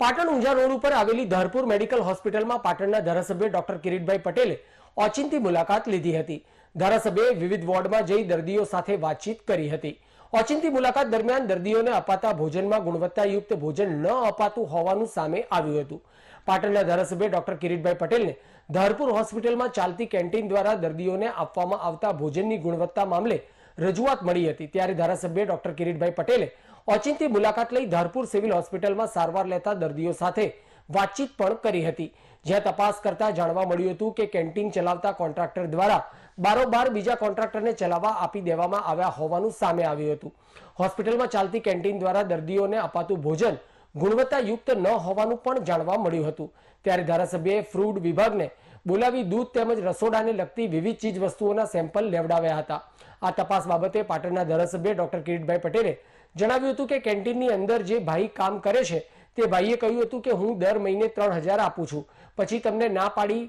Patan Unjha road ઉપર આવેલી Dharpur medical હોસ્પિટલમાં પાટણના ધારાસભ્ય ડોક્ટર કિરીટભાઈ પટેલે ઓચિંતી મુલાકાત લીધી હતી। ધારાસભ્યએ વિવિધ વોર્ડમાં જઈ દર્દીઓ સાથે વાતચીત કરી હતી। ઓચિંતી મુલાકાત દરમિયાન દર્દીઓને અપાતા ભોજનમાં ગુણવત્તાયુક્ત ભોજન ન અપાતું હોવાનું સામે આવ્યું હતું। પાટણના ધારાસભ્ય ડોક્ટર કિરીટભાઈ પટેલને ધારપુર હોસ્પિટલમાં ચાલતી કેન્ટીન દ્વારા દર્દીઓને આપવામાં આવતા ભોજનની ગુણવત્તા મામલે રજૂઆત મળી હતી। ત્યારે ધારાસભ્ય ડોક્ટર કિરીટભાઈ પટેલે ઓચિંતી મુલાકાત લઈ ધારપુર સિવિલ હોસ્પિટલમાં સારવાર લેતા દર્દીઓ સાથે વાતચીત પણ કરી હતી, જ્યાં તપાસ કરતા જાણવા મળ્યું હતું કે કેન્ટીન ચલાવતા કોન્ટ્રાક્ટર દ્વારા બારોબાર બીજા કોન્ટ્રાક્ટરને ચલાવવા આપી દેવામાં આવ્યા હોવાનું સામે આવ્યું હતું। હોસ્પિટલમાં ચાલતી કેન્ટીન દ્વારા દર્દીઓને અપાતું ભોજન ગુણવત્તાયુક્ત ન હોવાનું પણ જાણવા મળ્યું હતું। ત્યારે ધારાસભ્યએ ફૂડ વિભાગને બોલાવી દૂધ તેમજ રસોડાને લગતી વિવિધ ચીજ વસ્તુઓના સેમ્પલ લેવડાવ્યા હતા। આ તપાસ બાબતે પાટણના ધારાસભ્ય ડોક્ટર કિરીટભાઈ પટેલે જણાવ્યું હતું કે કેન્ટીનની અંદર જે ભાઈ કામ કરે છે તે ભાઈએ કહ્યું હતું કે હું દર મહિને 3000 આપું છું, પછી તમને ના પાડી,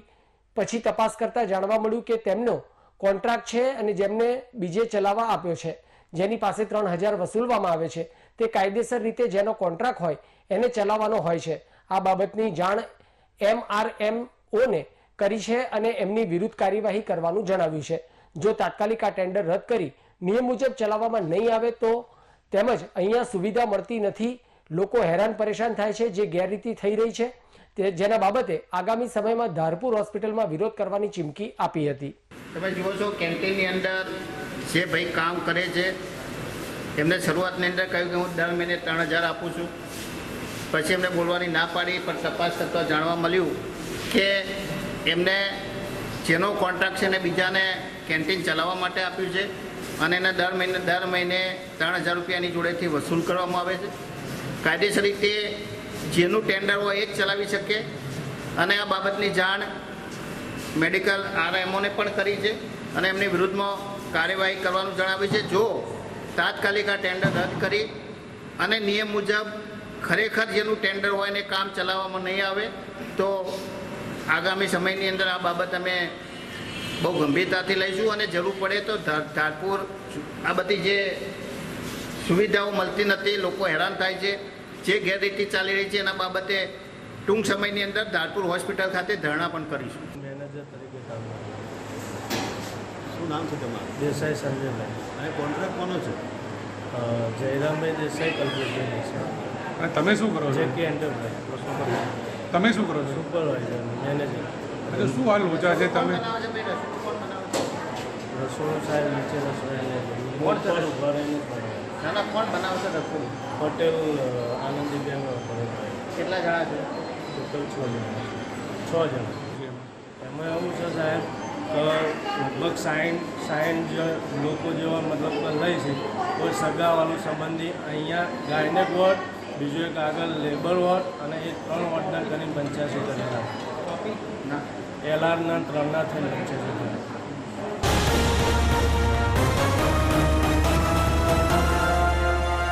પછી તપાસ કરતા જાણવા મળ્યું કે તેમનો કોન્ટ્રાક્ટ છે અને જેમને બીજે ચલાવવા આપ્યો છે, જેની પાસે 3000 વસૂલવામાં આવે છે, તે કાયદેસર રીતે જેનો કોન્ટ્રાક્ટ હોય એને ચલાવવાનો હોય છે। આ બાબતની જાણ MRMOને કરી છે અને એમની વિરુદ્ધ કાર્યવાહી કરવાનું જણાવ્યું છે। જો તાત્કાલિક આ ટેન્ડર રદ કરી નિયમ મુજબ ચલાવવામાં નહીં આવે તો તેમજ અહીંયા સુવિધા મળતી નથી, લોકો હેરાન પરેશાન થાય છે, જે ગેરરીતિ થઈ રહી છે, જેના બાબતે આગામી સમયમાં ધારપુર હોસ્પિટલમાં વિરોધ કરવાની ચીમકી આપી હતી। તમે જુઓ છો કેન્ટીનની અંદર જે ભાઈ કામ કરે છે એમને શરૂઆતની અંદર કહ્યું કે હું દર મહિને 3000 આપું છું, પછી એમને બોલવાની ના પાડી, પણ તપાસ કરતા જાણવા મળ્યું કે એમને જેનો કોન્ટ્રાક્ટ છે એને બીજાને કેન્ટીન ચલાવવા માટે આપ્યું છે અને એને દર મહિને 3000 રૂપિયાની જોડેથી વસૂલ કરવામાં આવે છે। કાયદેસર રીતે જેનું ટેન્ડર હોય એ જ ચલાવી શકે અને આ બાબતની જાણ મેડિકલ RMOને પણ કરી છે અને એમની વિરુદ્ધમાં કાર્યવાહી કરવાનું જણાવ્યું છે। જો તાત્કાલિક આ ટેન્ડર રદ કરી અને નિયમ મુજબ ખરેખર જેનું ટેન્ડર હોય એને કામ ચલાવવામાં નહીં આવે તો આગામી સમયની અંદર આ બાબત અમે બહુ ગંભીરતાથી લઈશું અને જરૂર પડે તો ધારપુર આ બધી જે સુવિધાઓ મળતી નથી, લોકો હેરાન થાય છે, જે ગેરરીતિ ચાલી રહી છે એના બાબતે ટૂંક સમયની અંદર ધારપુર હોસ્પિટલ ખાતે ધરણા પણ કરીશું। મેનેજર તરીકે કામ શું નામ છે તમારું? દેસાઈ સંજયભાઈ। અને કોન્ટ્રાક્ટ કોનો છે? જયરામભાઈ દેસાઈ, કલ્પેશભાઈ દેસાઈ। અને તમે શું કરો છો? જેકે એન્ટરપ્રાઇઝ। તમે શું કરો છો? Supervisor, manager. એટલે શું હાલ લોચા છે તમે? રસોડું સાહેબ નીચે રસોઈ કોણ કરે? ઘરે નહીં પડે। નાના કોણ બનાવશે રસોઈ? પટેલ આનંદીબેન પડે। કેટલા જણા છે? ટોટલ 6 જણા। એમાં એવું છે સાહેબ કે લગભગ 60 લોકો જેવા મતલબ કે લઈ છે, કોઈ સગાવાળું સંબંધી અહીંયા ગાયનેક વોર્ડ, બીજું એક આગળ લેબર વોર્ડ અને એ 3 વોર્ડના કરીને 85 કરેલા। LRના 3ના થઈને 85